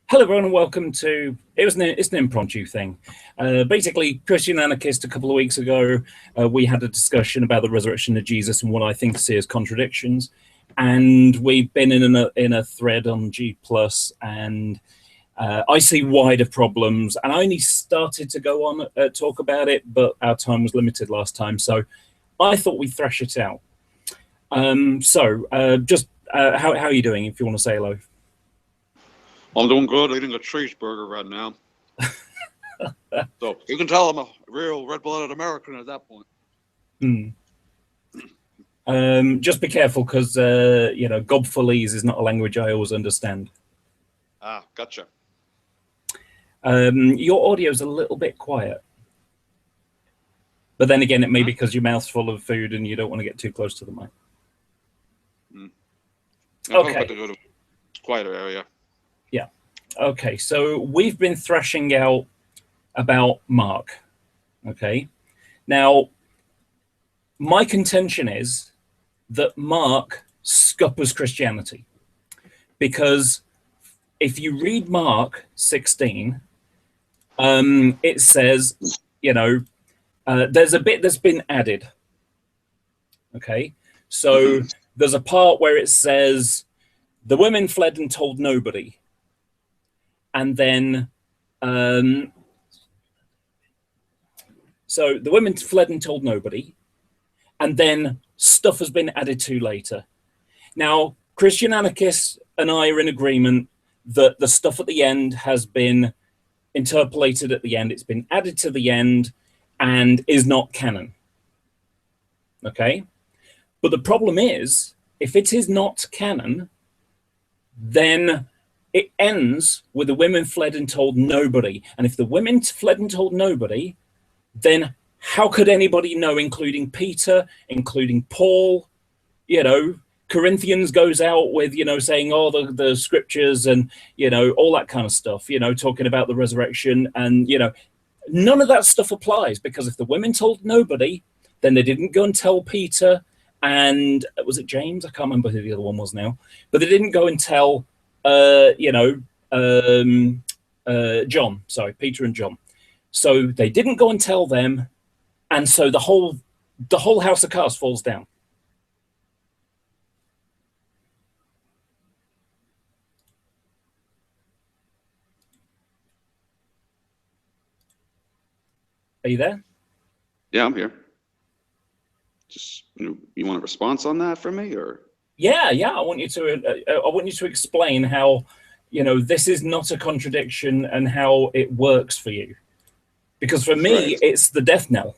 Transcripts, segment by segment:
Hello, everyone, and welcome to. It's an impromptu thing. Basically, Christian Anarchist. A couple of weeks ago, we had a discussion about the resurrection of Jesus and what I think to see as contradictions. And we've been in a thread on G Plus, and I see wider problems. And I only started to go on talk about it, but our time was limited last time, so I thought we'd thrash it out. How are you doing? If you want to say hello. I'm doing good, eating a cheeseburger right now. So you can tell I'm a real red-blooded American at that point. Just be careful, because Gobfulese is not a language I always understand. Ah, gotcha. Your audio's a little bit quiet, but then again, it may be because your mouth's full of food and you don't want to get too close to the mic. Okay. To go to a quieter area. Yeah. Okay, so we've been thrashing out about Mark. Okay. Now, my contention is that Mark scuppers Christianity, because if you read Mark 16, it says, there's a bit that's been added. Okay. So there's a part where it says the women fled and told nobody. And then, so the women fled and told nobody. And then stuff has been added to later. Now, Christian Anarchist and I are in agreement that the stuff at the end has been interpolated at the end. It's been added to the end and is not canon. Okay? But the problem is, if it is not canon, then it ends with the women fled and told nobody. And if the women fled and told nobody, then how could anybody know, including Peter, including Paul? Corinthians goes out with, saying, the scriptures and, all that kind of stuff, talking about the resurrection. And, none of that stuff applies, because if the women told nobody, then they didn't go and tell Peter. And was it James? I can't remember who the other one was now. But they didn't go and tell John. Sorry, Peter and John. So they didn't go and tell them, and so the whole house of cards falls down. Are you there? Yeah, I'm here. Just you want a response on that from me, or? Yeah. I want you to explain how, this is not a contradiction and how it works for you. Because for me, right, it's the death knell.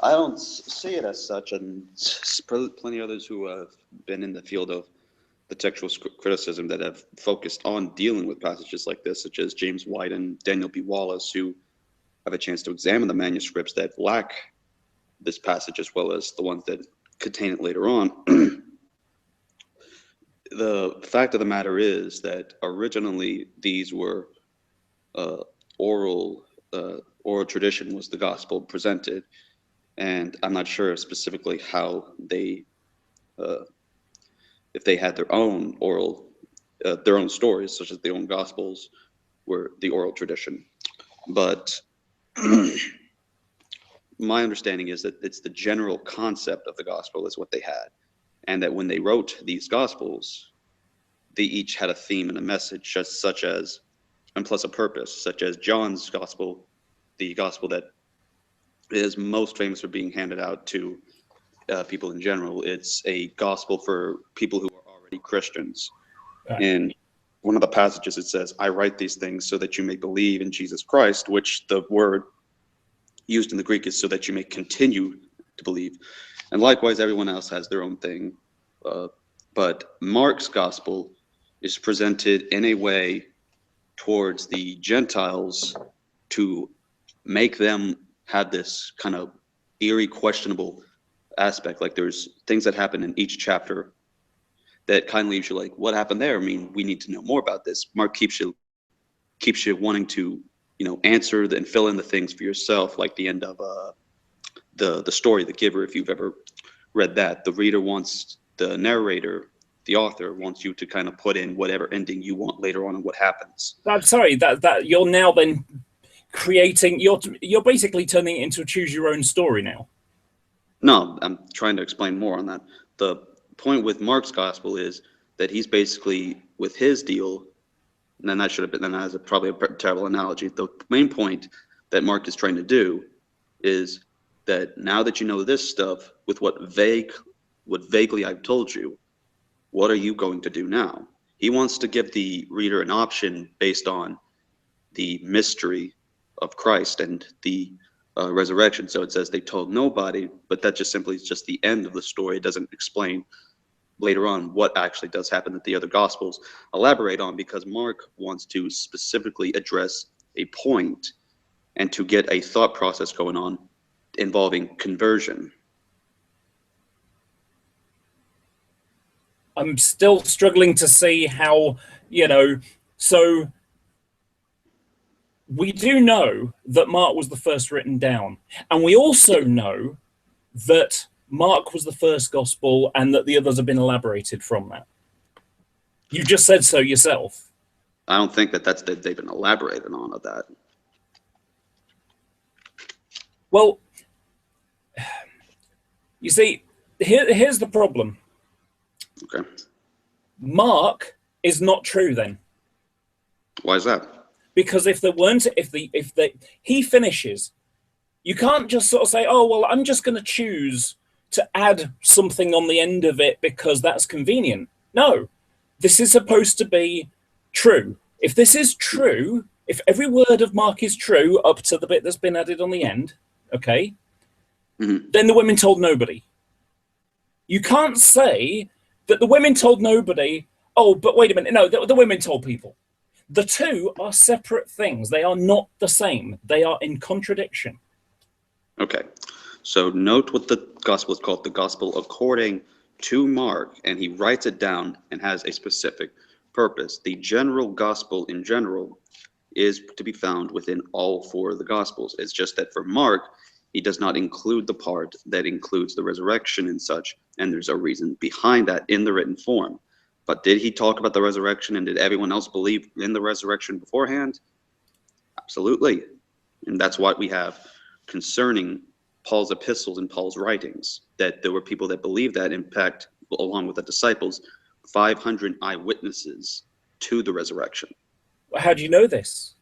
I don't see it as such, and plenty of others who have been in the field of the textual criticism that have focused on dealing with passages like this, such as James White and Daniel B. Wallace, who have a chance to examine the manuscripts that lack this passage, as well as the ones that contain it later on. The fact of the matter is that originally these were oral tradition was the gospel presented, and I'm not sure specifically how they, if they had their own their own stories, such as their own gospels were the oral tradition. But my understanding is that it's the general concept of the gospel is what they had, and that when they wrote these gospels, they each had a theme and a message, such as, and plus a purpose, such as John's gospel, the gospel that is most famous for being handed out to people in general. It's a gospel for people who are already Christians. Right. In one of the passages, it says, I write these things so that you may believe in Jesus Christ, which the word used in the Greek is so that you may continue to believe. And likewise, everyone else has their own thing. But Mark's gospel is presented in a way towards the Gentiles to make them have this kind of eerie, questionable aspect. Like there's things that happen in each chapter that kind of leaves you like, what happened there? I mean, we need to know more about this. Mark keeps you wanting to, answer and fill in the things for yourself, like the end of the story, The Giver. If you've ever read that, the reader wants the narrator the author wants you to kind of put in whatever ending you want later on and what happens. I'm sorry, that you're now then creating, you're basically turning it into a choose your own story now. No, I'm trying to explain more on that. The point with Mark's gospel is that he's basically, with his deal, and then that should have been, then that is probably a terrible analogy. The main point that Mark is trying to do is that now that you know this stuff, with what vaguely I've told you, what are you going to do now? He wants to give the reader an option based on the mystery of Christ and the resurrection. So it says they told nobody, but that just simply is just the end of the story. It doesn't explain later on what actually does happen that the other gospels elaborate on, because Mark wants to specifically address a point and to get a thought process going on involving conversion. I'm still struggling to see how, so we do know that Mark was the first written down, and we also know that Mark was the first gospel and that the others have been elaborated from that. You just said so yourself. I don't think that they've been elaborated on of that. Well, you see, here's the problem. Okay. Mark is not true then. Why is that? Because if he finishes, you can't just sort of say, oh, well, I'm just going to choose to add something on the end of it because that's convenient. No, this is supposed to be true. If this is true, if every word of Mark is true up to the bit that's been added on the end, okay, then the women told nobody. You can't say that the women told nobody, oh, but wait a minute, no, the women told people. The two are separate things. They are not the same. They are in contradiction. Okay. So note what the gospel is called, the gospel according to Mark, and he writes it down and has a specific purpose. The general gospel in general is to be found within all four of the gospels. It's just that for Mark, he does not include the part that includes the resurrection and such, and there's a reason behind that in the written form. But did he talk about the resurrection, and did everyone else believe in the resurrection beforehand? Absolutely. And that's what we have concerning Paul's epistles and Paul's writings, that there were people that believed that. In fact, along with the disciples, 500 eyewitnesses to the resurrection. How do you know this?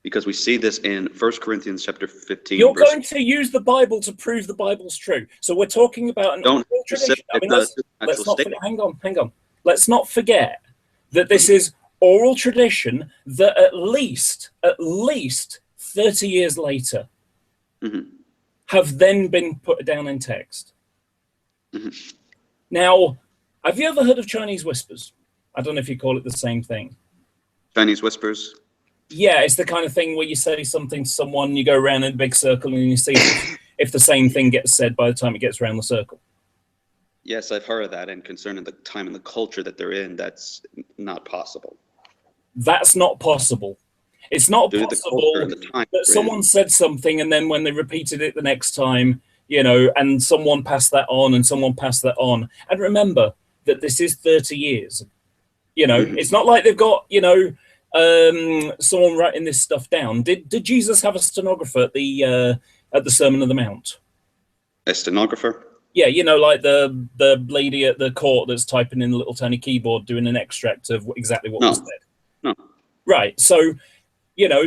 Because we see this in 1 Corinthians chapter 15. You're going to use the Bible to prove the Bible's true. So we're talking about an oral tradition. I mean, let's not forget, hang on. Let's not forget that this is oral tradition that at least 30 years later have then been put down in text. Now, have you ever heard of Chinese whispers? I don't know if you call it the same thing. Chinese whispers? Yeah, it's the kind of thing where you say something to someone, you go around in a big circle, and you see if the same thing gets said by the time it gets around the circle. Yes, I've heard of that, and concerning the time and the culture that they're in, that's not possible. That's not possible. It's not possible that someone said something, and then when they repeated it the next time, and someone passed that on, and someone passed that on. And remember that this is 30 years. It's not like they've got, someone writing this stuff down. Did Jesus have a stenographer at the Sermon on the Mount? A stenographer? Yeah, like the lady at the court that's typing in the little tiny keyboard doing an extract of exactly what was said. No. Right. So,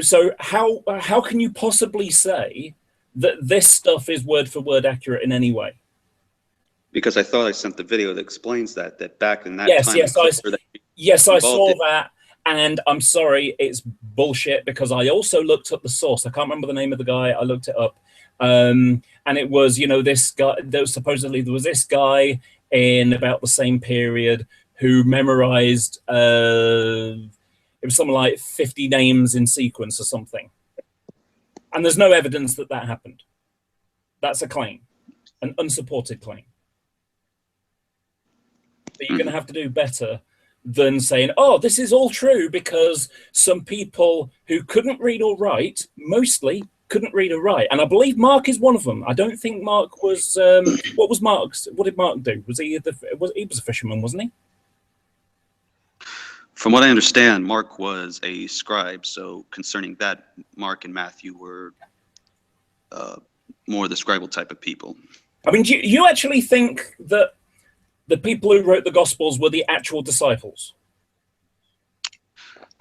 so how can you possibly say that this stuff is word for word accurate in any way? Because I thought I sent the video that explains that back in that time. Yes, I saw that. And I'm sorry, it's bullshit, because I also looked up the source. I can't remember the name of the guy. I looked it up. And it was, this guy, there was this guy in about the same period who memorized, it was something like 50 names in sequence or something. And there's no evidence that happened. That's a claim, an unsupported claim. But you're going to have to do better than saying, oh, this is all true because some people who couldn't read or write, mostly couldn't read or write. And I believe Mark is one of them. I don't think Mark was, what did Mark do? He was a fisherman, wasn't he? From what I understand, Mark was a scribe, so concerning that, Mark and Matthew were more the scribal type of people. I mean, do you actually think that the people who wrote the Gospels were the actual disciples?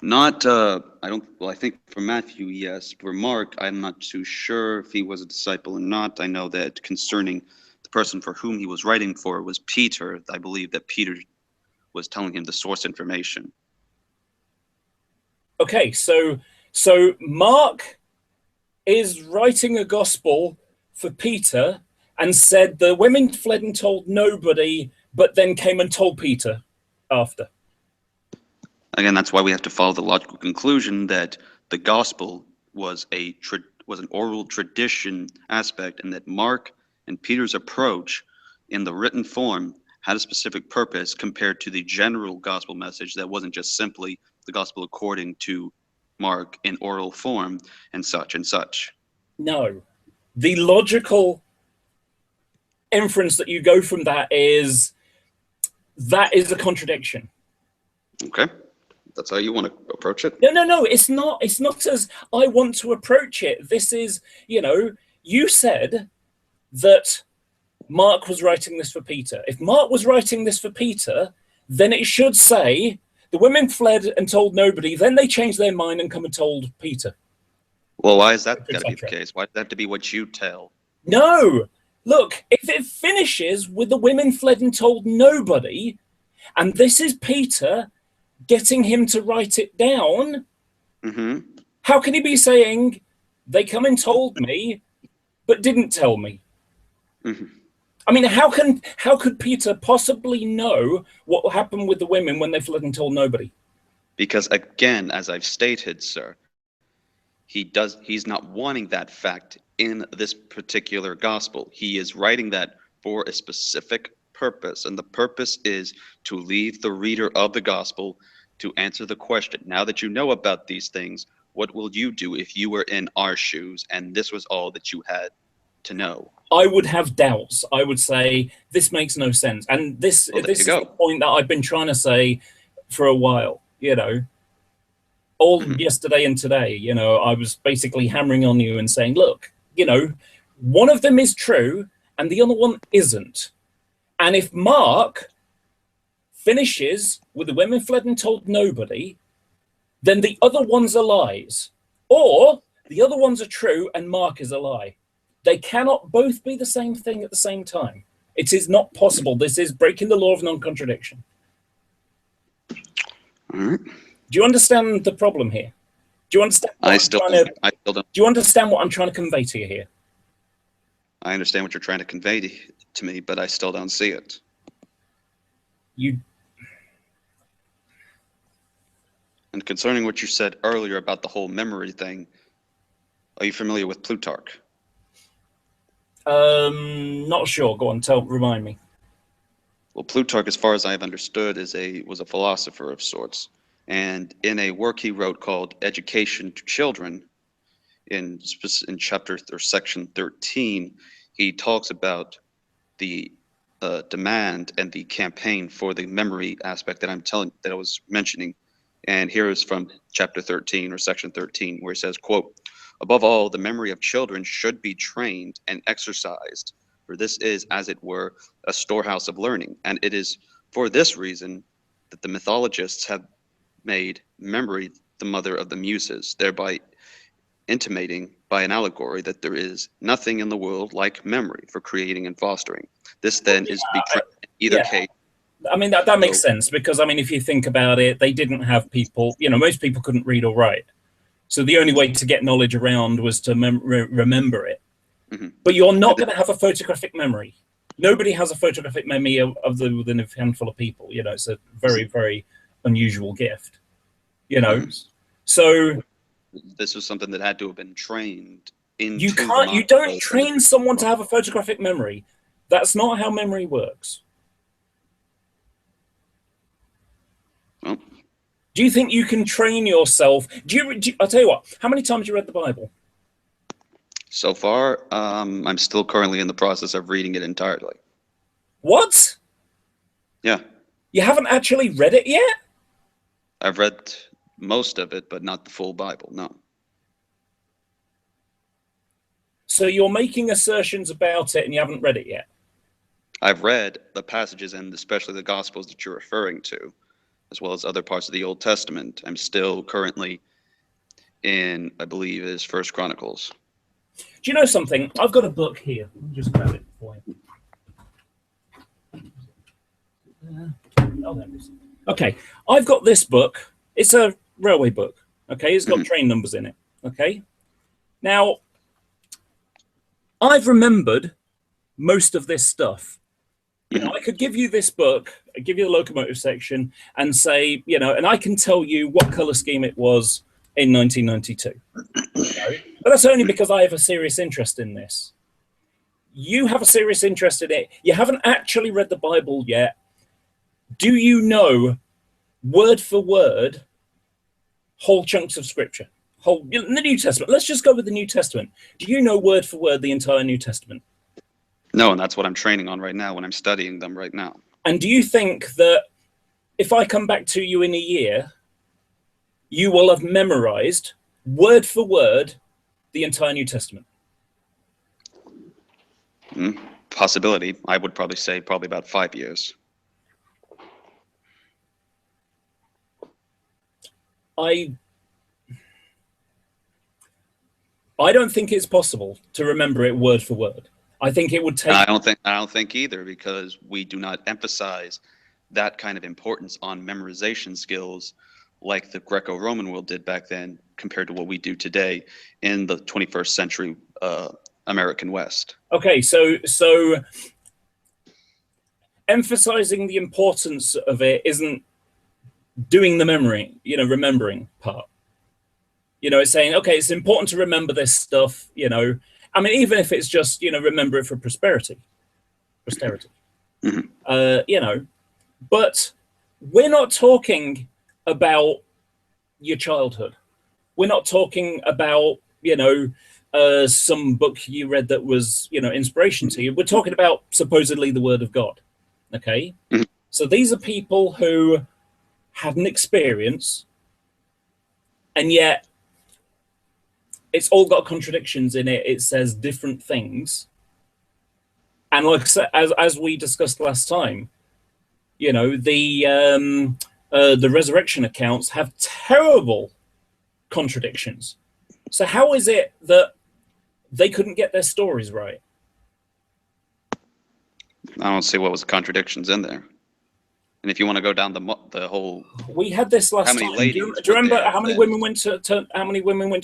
Not, I don't, well, I think for Matthew, yes. For Mark, I'm not too sure if he was a disciple or not. I know that concerning the person for whom he was writing for was Peter. I believe that Peter was telling him the source information. Okay, so Mark is writing a gospel for Peter and said the women fled and told nobody, but then came and told Peter after. Again, that's why we have to follow the logical conclusion that the gospel was an oral tradition aspect, and that Mark and Peter's approach in the written form had a specific purpose compared to the general gospel message that wasn't just simply the gospel according to Mark in oral form and such and such. No. The logical inference that you go from that is a contradiction. Okay. That's how you want to approach it? No, it's not. It's not as I want to approach it. This is, you said that Mark was writing this for Peter. If Mark was writing this for Peter, then it should say the women fled and told nobody, then they changed their mind and come and told Peter. Well, why is that got to be the case? Why does that have to be what you tell? No. Look, if it finishes with the women fled and told nobody, and this is Peter getting him to write it down, how can he be saying they come and told me but didn't tell me? I mean, how could Peter possibly know what will happen with the women when they fled and told nobody? Because again, as I've stated, sir, he's not wanting that fact in this particular gospel. He is writing that for a specific purpose, and the purpose is to leave the reader of the gospel to answer the question. Now that you know about these things, what will you do if you were in our shoes and this was all that you had to know? I would have doubts. I would say this makes no sense. And this is the point that I've been trying to say for a while, all yesterday and today, I was basically hammering on you and saying, look, one of them is true and the other one isn't. And if Mark finishes with the women fled and told nobody, then the other ones are lies. Or the other ones are true and Mark is a lie. They cannot both be the same thing at the same time. It is not possible. This is breaking the law of non-contradiction. All right. Do you understand the problem here? Do you understand? I still don't. Do you understand what I'm trying to convey to you here? I understand what you're trying to convey to me, but I still don't see it. And concerning what you said earlier about the whole memory thing, are you familiar with Plutarch? Not sure. Go on, remind me. Well, Plutarch, as far as I've understood, was a philosopher of sorts. And in a work he wrote called Education to Children, in chapter or section 13, he talks about the demand and the campaign for the memory aspect that I was mentioning. And here is from chapter 13 or section 13, where he says, quote, "Above all, the memory of children should be trained and exercised, for this is, as it were, a storehouse of learning. And it is for this reason that the mythologists have made memory the mother of the muses, thereby intimating by an allegory that there is nothing in the world like memory for creating and fostering. This then is to be trained in either case." I mean, that makes sense, because, I mean, if you think about it, they didn't have people, most people couldn't read or write. So the only way to get knowledge around was to remember it. But you're not going to have a photographic memory. Nobody has a photographic memory other than a handful of people. It's a very, very unusual gift. So this was something that had to have been trained into. You don't train someone to have a photographic memory. That's not how memory works. Well, do you think you can train yourself? I'll tell you what, how many times have you read the Bible? So far, I'm still currently in the process of reading it entirely. What? Yeah. You haven't actually read it yet? I've read most of it, but not the full Bible, no. So you're making assertions about it and you haven't read it yet? I've read the passages, and especially the Gospels that you're referring to, as well as other parts of the Old Testament. I'm still currently in, I believe, is First Chronicles. Do you know something? I've got a book here. Let me just grab it for you. Oh, there it is. Okay, I've got this book. It's a railway book. Okay, it's got train numbers in it. Okay, now I've remembered most of this stuff. You know, I could give you this book, give you the locomotive section, and say, you know, and I can tell you what color scheme it was in 1992. You know? But that's only because I have a serious interest in this. You have a serious interest in it. You haven't actually read the Bible yet. Do you know, word for word, whole chunks of scripture? Whole, in the New Testament. Let's just go with the New Testament. Do you know word for word the entire New Testament? No, and that's what I'm training on right now when I'm studying them right now. And do you think that if I come back to you in a year, you will have memorized word for word the entire New Testament? Possibility. I would probably say probably about 5 years. I don't think it's possible to remember it word for word. I think it would take. I don't think either, because we do not emphasize that kind of importance on memorization skills like the Greco-Roman world did back then compared to what we do today in the 21st century American West. Okay, so emphasizing the importance of it isn't doing the memory, you know, remembering part. You know, it's saying, okay, it's important to remember this stuff, you know. I mean, even if it's just, you know, remember it for posterity, you know, but we're not talking about your childhood. We're not talking about, you know, some book you read that was, you know, inspiration to you. We're talking about supposedly the Word of God. Okay. So these are people who had an experience, and yet it's all got contradictions in it. It says different things. And like I said, as we discussed last time, you know, the resurrection accounts have terrible contradictions. So how is it that they couldn't get their stories right? I don't see what was the contradictions in there. And if you want to go down the whole, we had this last time. Do you remember how many women went to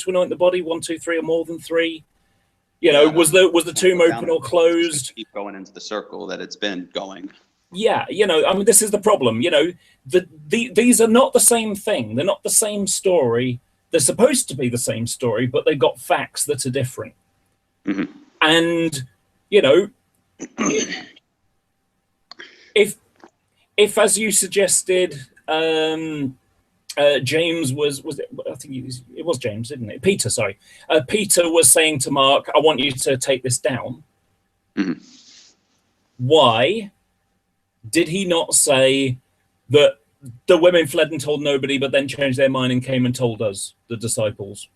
anoint the body? 1, 2, 3, or more than 3? You know, was the tomb open or closed? Keep going into the circle that it's been going. Yeah, you know, I mean, this is the problem. You know, these are not the same thing. They're not the same story. They're supposed to be the same story, but they've got facts that are different. And you know, if as you suggested, James was it? I think it was James, didn't it? Peter, sorry. Peter was saying to Mark, "I want you to take this down." Why did he not say that the women fled and told nobody, but then changed their mind and came and told us, the disciples,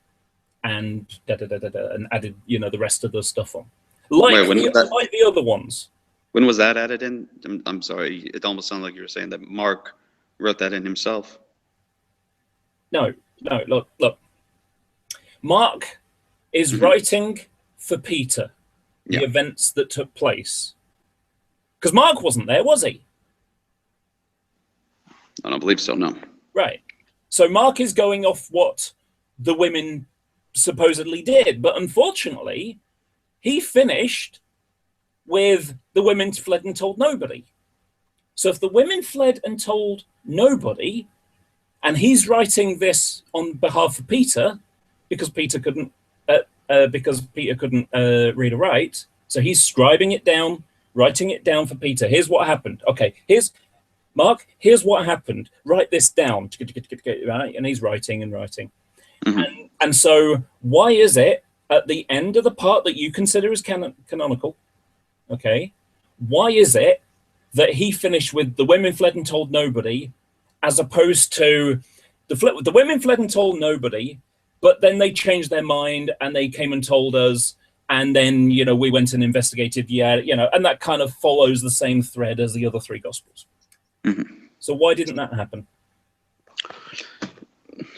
and and added, you know, the rest of the stuff on, like the other ones? When was that added in? I'm sorry, it almost sounded like you were saying that Mark wrote that in himself. No, look. Mark is writing for Peter the events that took place. Because Mark wasn't there, was he? I don't believe so, no. Right. So Mark is going off what the women supposedly did. But unfortunately, he finished with the women fled and told nobody. So if the women fled and told nobody, and he's writing this on behalf of Peter, because Peter couldn't read or write, so he's scribing it down, writing it down for Peter. Here's what happened. Okay, here's Mark. Here's what happened. Write this down. Right? And he's writing and writing. And so why is it at the end of the part that you consider as canonical? Okay, why is it that he finished with the women fled and told nobody, as opposed to The women fled and told nobody, but then they changed their mind and they came and told us. And then, we went and investigated, and that kind of follows the same thread as the other three Gospels. Mm-hmm. So why didn't that happen?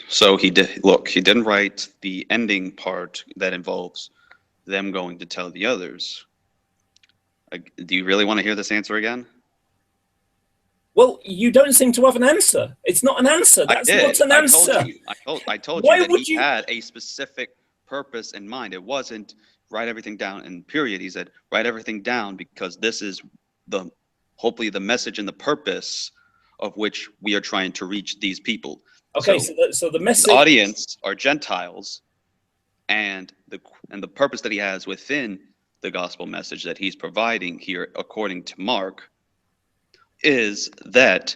So he didn't write the ending part that involves them going to tell the others. Do you really want to hear this answer again? Well, you don't seem to have an answer. It's not an answer. That's not an answer. I told Why you that would he you- had a specific purpose in mind. It wasn't write everything down and period. He said, write everything down because this is hopefully the message and the purpose of which we are trying to reach these people. Okay, so the message... The audience are Gentiles, and the purpose that he has within the gospel message that he's providing here, according to Mark, is that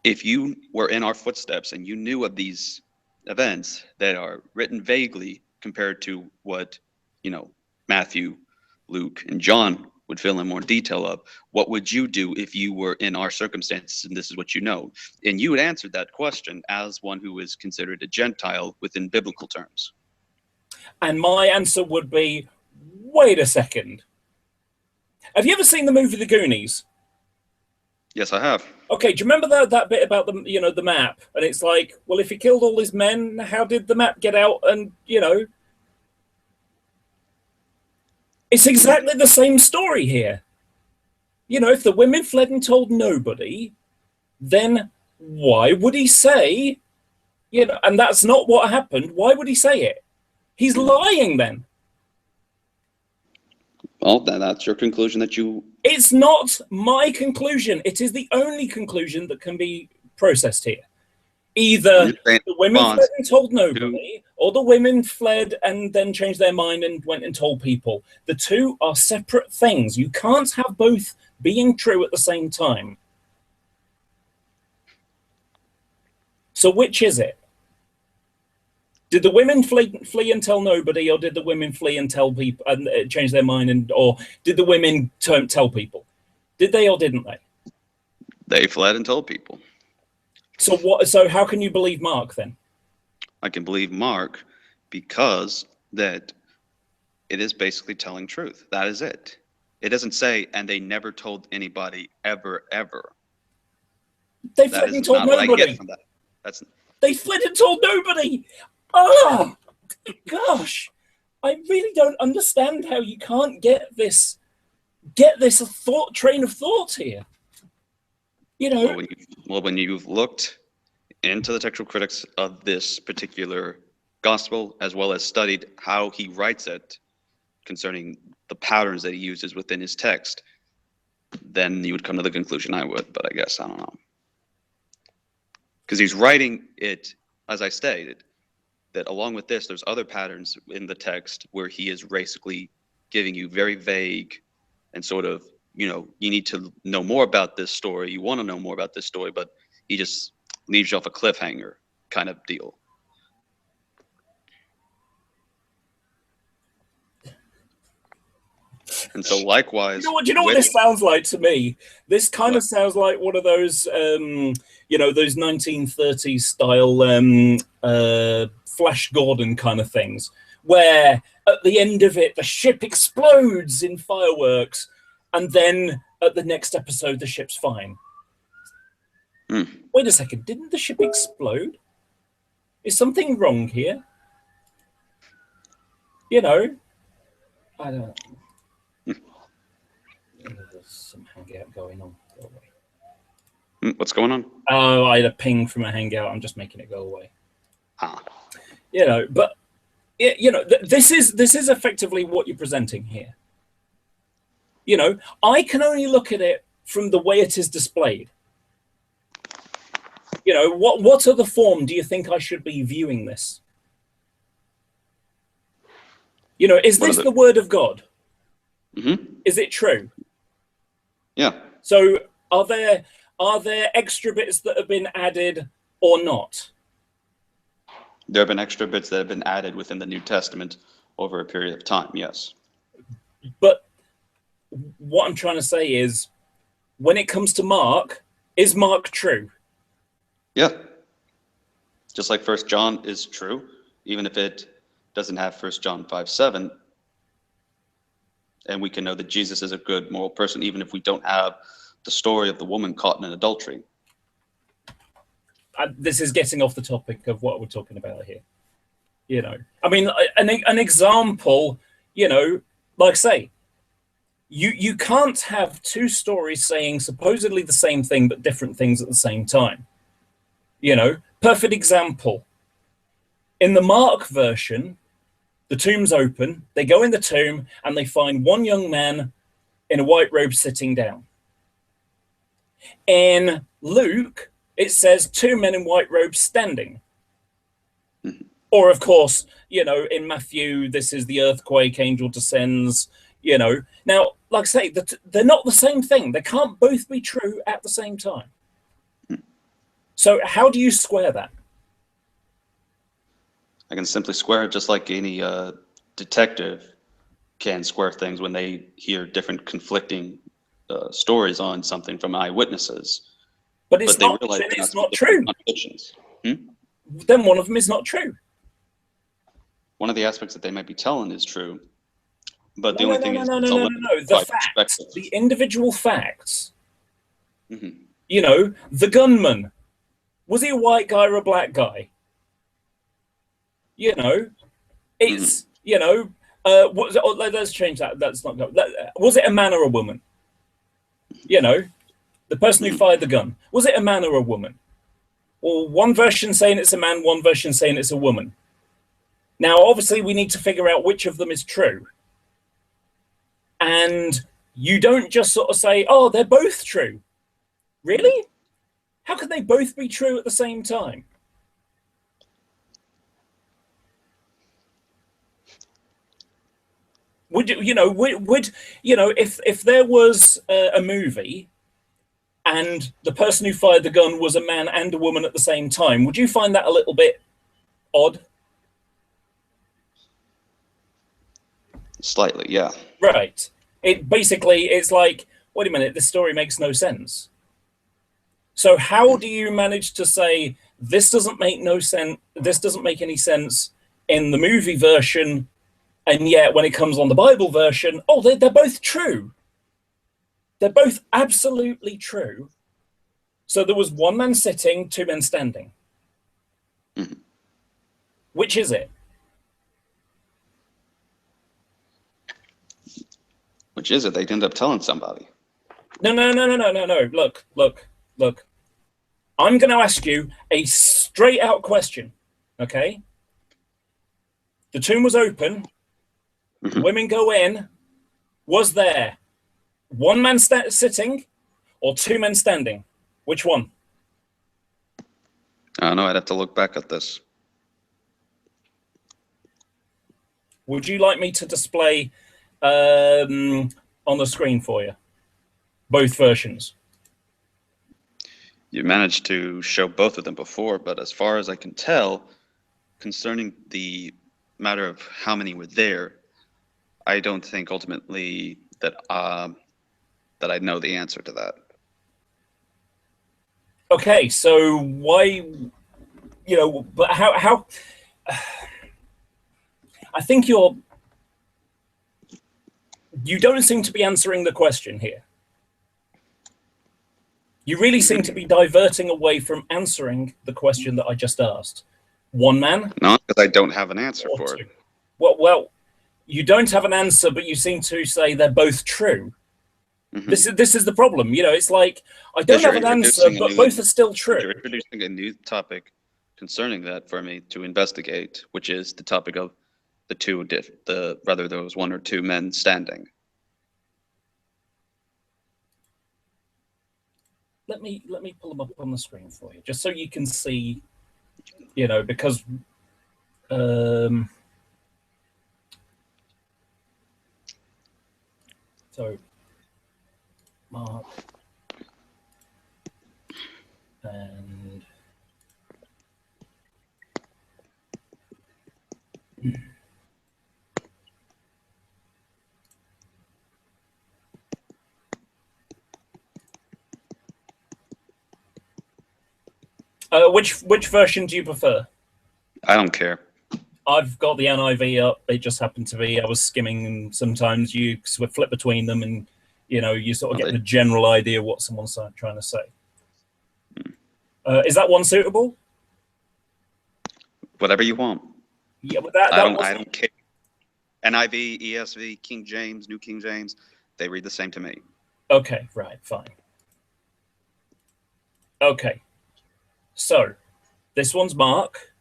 if you were in our footsteps and you knew of these events that are written vaguely compared to what Matthew, Luke, and John would fill in more detail of, what would you do if you were in our circumstances and this is what you know? And you would answer that question as one who is considered a Gentile within biblical terms. And my answer would be, wait a second. Have you ever seen the movie The Goonies? Yes, I have. Okay, do you remember that bit about the map? And it's like, well, if he killed all his men, how did the map get out? And, it's exactly the same story here. If the women fled and told nobody, then why would he say, and that's not what happened. Why would he say it? He's lying then. Well, that's your conclusion that you... It's not my conclusion. It is the only conclusion that can be processed here. Either the women fled and told nobody, or the women fled and then changed their mind and went and told people. The two are separate things. You can't have both being true at the same time. So which is it? Did the women flee and tell nobody, or did the women flee and tell people and change their mind, or did the women tell people? Did they or didn't they? They fled and told people. So what? So how can you believe Mark then? I can believe Mark because that it is basically telling truth. That is it. It doesn't say, and they never told anybody ever. They fled and told nobody. What I get from that. They fled and told nobody. Oh, gosh. I really don't understand how you can't get this train of thought here. When you've looked into the textual critics of this particular gospel, as well as studied how he writes it concerning the patterns that he uses within his text, then you would come to the conclusion I would, but I guess I don't know. Because he's writing it, as I stated, that along with this, there's other patterns in the text where he is basically giving you very vague and sort of, you need to know more about this story. You want to know more about this story, but he just leaves you off a cliffhanger kind of deal. And so likewise... Do you know what this sounds like to me? This kind of sounds like one of those, those 1930s style Flash Gordon kind of things, where at the end of it, the ship explodes in fireworks, and then at the next episode, the ship's fine. Wait a second, didn't the ship explode? Is something wrong here? I don't know. There's some hangout going on. Go away. What's going on? Oh, I had a ping from a hangout. I'm just making it go away. But this is effectively what you're presenting here. I can only look at it from the way it is displayed. What other form do you think I should be viewing this? Is this the word of God? Mm-hmm. Is it true? Yeah. So are there extra bits that have been added or not? There have been extra bits that have been added within the New Testament over a period of time, yes. But what I'm trying to say is, when it comes to Mark, is Mark true? Yeah. Just like First John is true, even if it doesn't have First John 5:7, and we can know that Jesus is a good moral person, even if we don't have the story of the woman caught in an adultery. This is getting off the topic of what we're talking about here. You know, I mean, an example, you know, like say, you can't have two stories saying supposedly the same thing but different things at the same time. You know, perfect example. In the Mark version, the tomb's open, they go in the tomb and they find one young man in a white robe sitting down. In Luke, it says two men in white robes standing. Or, of course, you know, in Matthew, this is the earthquake, angel descends, you know. Now, like I say, they're not the same thing. They can't both be true at the same time. So how do you square that? I can simply square it just like any detective can square things when they hear different conflicting stories on something from eyewitnesses. But it's not true. Then one of them is not true. One of the aspects that they might be telling is true, but the No, only thing is the facts, the individual facts. Mm-hmm. You know, the gunman, was he a white guy or a black guy? You know, it's you know, let's change that. That's not. Was it a man or a woman? You know, the person who fired the gun, was it a man or a woman? Well, one version saying it's a man, one version saying it's a woman. Now, obviously, we need to figure out which of them is true. And you don't just sort of say, oh, they're both true. Really? How could they both be true at the same time? Would you know? Would you know if there was a movie and the person who fired the gun was a man and a woman at the same time? Would you find that a little bit odd? Slightly, yeah. Right. It's like, wait a minute, this story makes no sense. So how do you manage to say this doesn't make no sense? This doesn't make any sense in the movie version, and yet when it comes on the Bible version, oh, they're both true. They're both absolutely true. So there was one man sitting, two men standing. Mm-hmm. Which is it? Which is it? They'd end up telling somebody. No. Look. I'm going to ask you a straight out question, okay? The tomb was open. Mm-hmm. Women go in. Was there one man sitting or two men standing? Which one? I don't know. I'd have to look back at this. Would you like me to display on the screen for you both versions? You managed to show both of them before, but as far as I can tell, concerning the matter of how many were there, I don't think ultimately that that I know the answer to that. Okay, so why, you know, but how I think you don't seem to be answering the question here. You really seem to be diverting away from answering the question that I just asked. One man? No, because I don't have an answer for it. Well, you don't have an answer, but you seem to say they're both true. Mm-hmm. This is the problem. You know, it's like, I don't have an answer, but both are still true. You're introducing a new topic concerning that for me to investigate, which is the topic of whether there was one or two men standing. Let me pull them up on the screen for you, just so you can see, you know, because so Mark and Which version do you prefer? I don't care. I've got the NIV up. It just happened to be I was skimming, and sometimes you sort of flip between them, and you sort of get the general idea what someone's trying to say. Is that one suitable? Whatever you want. Yeah, but I don't care. NIV, ESV, King James, New King James, they read the same to me. Okay, right, fine. Okay, so this one's Mark,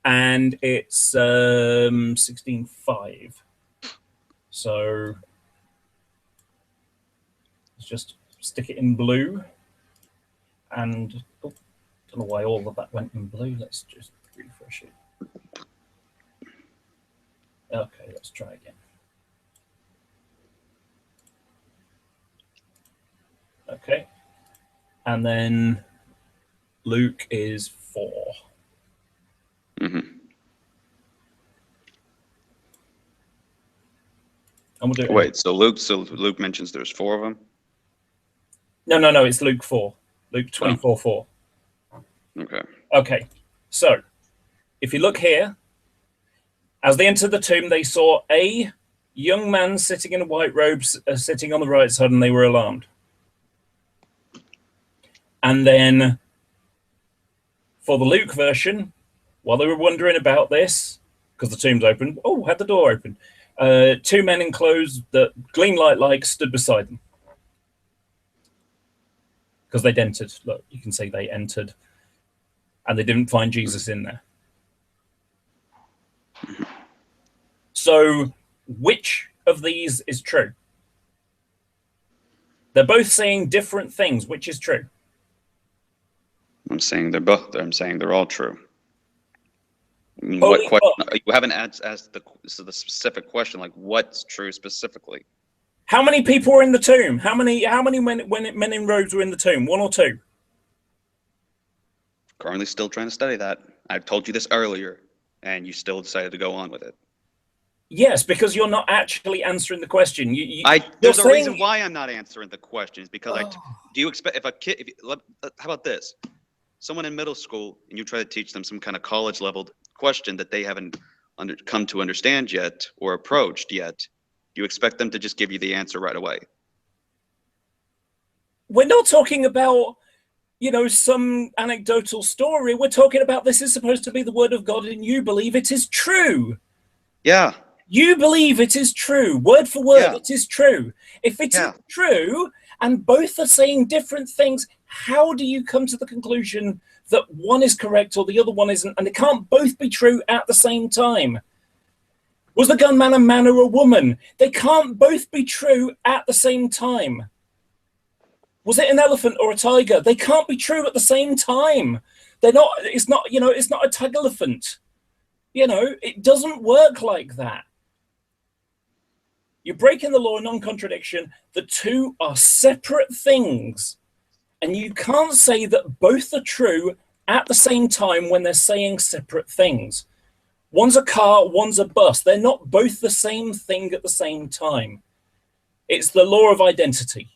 and it's 16:5. So let's just stick it in blue, and don't know why all of that went in blue. Let's just refresh it. Okay, let's try again. Okay, and then Luke is 4. Mm-hmm. And we'll do it. Wait, so Luke mentions there's 4 of them? No, it's Luke 4. Luke 24:4. Okay. Okay, so if you look here, as they entered the tomb, they saw a young man sitting in a white robe, sitting on the right side, and they were alarmed. And then for the Luke version, while they were wondering about this, because the tomb's open, had the door open, 2 men in clothes that gleam like stood beside them. Because they'd entered. Look, you can see they entered, and they didn't find Jesus in there. So which of these is true? They're both saying different things. Which is true? I'm saying they're both. I'm saying they're all true. I mean, what question? You haven't asked the specific question, like what's true specifically. How many people were in the tomb? How many men in robes were in the tomb? 1 or 2? Currently still trying to study that. I've told you this earlier, and you still decided to go on with it. Yes, because you're not actually answering the question. There's a reason why I'm not answering the questions, because do you expect if a kid? How about this? Someone in middle school, and you try to teach them some kind of college level question that they haven't come to understand yet or approached yet. You expect them to just give you the answer right away? We're not talking about, some anecdotal story. We're talking about this is supposed to be the word of God, and you believe it is true. Yeah. You believe it is true, word for word. It is true. If it is true, and both are saying different things, how do you come to the conclusion that one is correct or the other one isn't? And they can't both be true at the same time. Was the gunman a man or a woman? They can't both be true at the same time. Was it an elephant or a tiger? They can't be true at the same time. They're not. It's not. It's not a tiger elephant. It doesn't work like that. You're breaking the law of non-contradiction. The two are separate things. And you can't say that both are true at the same time when they're saying separate things. One's a car, one's a bus. They're not both the same thing at the same time. It's the law of identity.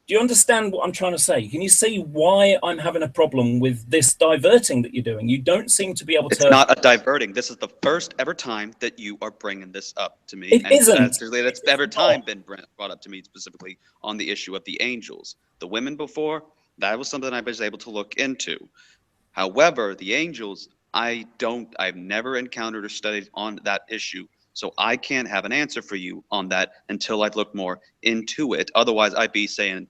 Do you understand what I'm trying to say? Can you see why I'm having a problem with this diverting that you're doing? You don't seem to be able to... It's not a diverting. This is the first ever time that you are bringing this up to me. It isn't. That's ever time been brought up to me specifically on the issue of the angels. The women before, that was something I was able to look into. However, the angels, I've never encountered or studied on that issue. So I can't have an answer for you on that until I've looked more into it. Otherwise, I'd be saying,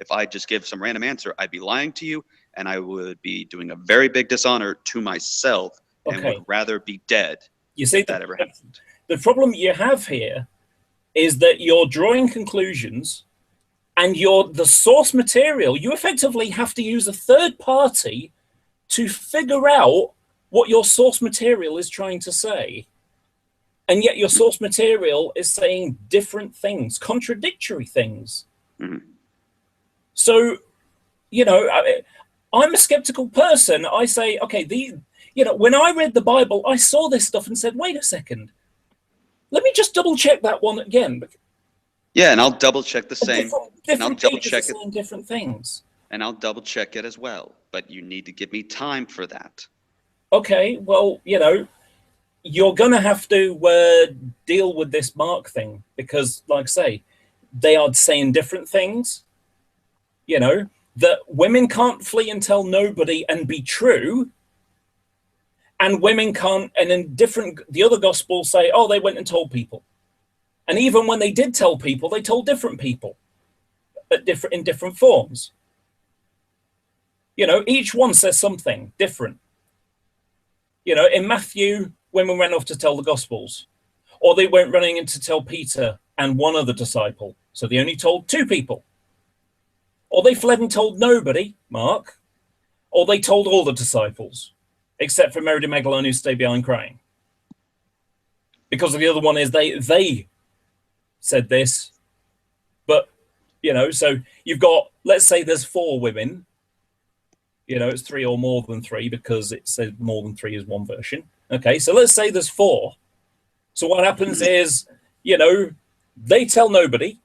if I just give some random answer, I'd be lying to you, and I would be doing a very big dishonor to myself, and would rather be dead. You see, that ever happened. The problem you have here is that you're drawing conclusions, and the source material. You effectively have to use a third party to figure out what your source material is trying to say. And yet your source material is saying different things, contradictory things. Mm-hmm. So, I'm a skeptical person. I say, okay, when I read the Bible, I saw this stuff and said, wait a second, let me just double check that one again. Yeah, and I'll double check the same. Different people saying different things. And I'll double check it as well, but you need to give me time for that. Okay, well, you know, you're going to have to deal with this Mark thing because, like I say, they are saying different things. You know, that women can't flee and tell nobody and be true. And women can't, and in the other gospels say, oh, they went and told people. And even when they did tell people, they told different people in different forms. You know, each one says something different. You know, in Matthew, women went off to tell the Gospels, or they went running in to tell Peter and one other disciple. So they only told 2 people. Or they fled and told nobody, Mark, or they told all the disciples, except for Mary Magdalene who stayed behind crying. Because the other one is they said this, but, you know, so you've got, let's say there's 4 women. You know, it's 3 or more than 3 because it said more than 3 is one version. Okay, so let's say there's 4. So what happens is, you know, they tell nobody.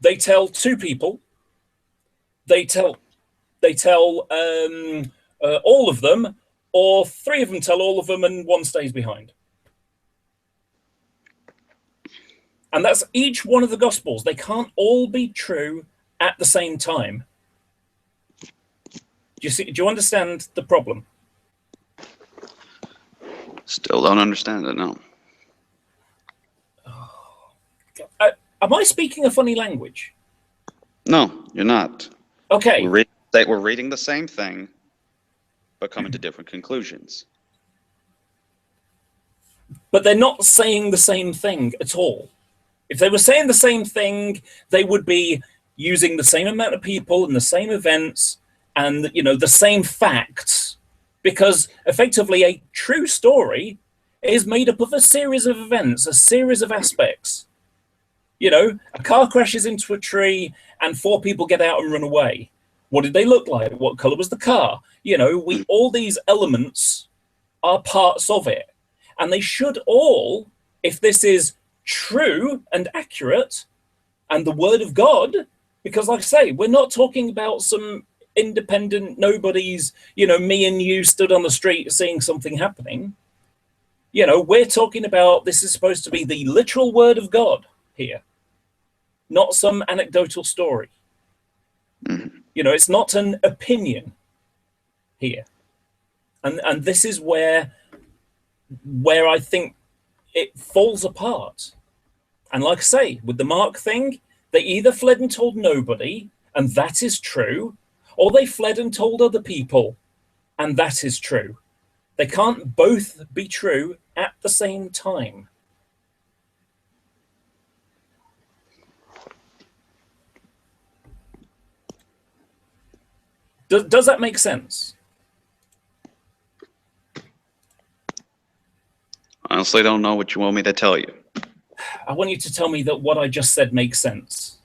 They tell 2 people. They tell all of them, or 3 of them tell all of them and 1 stays behind. And that's each one of the Gospels. They can't all be true at the same time. Do you understand the problem? Still don't understand it, no. Am I speaking a funny language? No, you're not. Okay. We're reading the same thing, but coming to different conclusions. But they're not saying the same thing at all. If they were saying the same thing, they would be using the same amount of people and the same events and, you know, the same facts, because effectively a true story is made up of a series of events, a series of aspects. You know, a car crashes into a tree and 4 people get out and run away. What did they look like? What color was the car? You know, all these elements are parts of it. And they should all, if this is true and accurate and the word of God, because like I say, we're not talking about some independent nobodies, you know, me and you stood on the street seeing something happening. You know, we're talking about, this is supposed to be the literal word of God here, not some anecdotal story. You know, it's not an opinion here. And this is where I think it falls apart. And like I say, with the Mark thing, they either fled and told nobody, and that is true, or they fled and told other people, and that is true. They can't both be true at the same time. Does that make sense? Honestly, don't know what you want me to tell you. I want you to tell me that what I just said makes sense.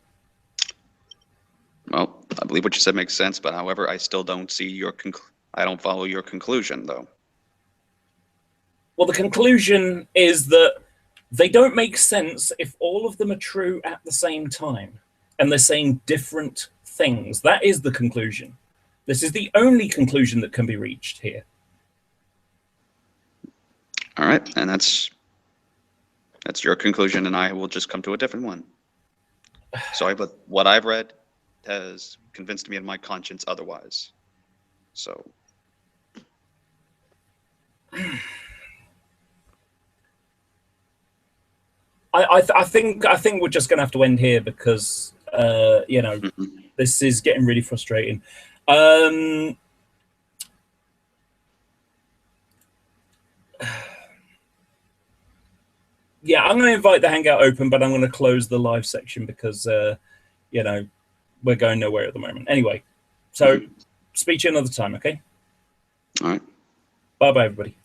Well, I believe what you said makes sense, but however, I still don't see I don't follow your conclusion, though. Well, the conclusion is that they don't make sense if all of them are true at the same time, and they're saying different things. That is the conclusion. This is the only conclusion that can be reached here. All right, and that's your conclusion, and I will just come to a different one. Sorry, but what I've read has convinced me in my conscience otherwise. So. I think we're just going to have to end here because you know, this is getting really frustrating. Yeah, I'm going to invite the Hangout open, but I'm going to close the live section because you know, we're going nowhere at the moment. Anyway, so speak to you another time, okay? All right. Bye-bye, everybody.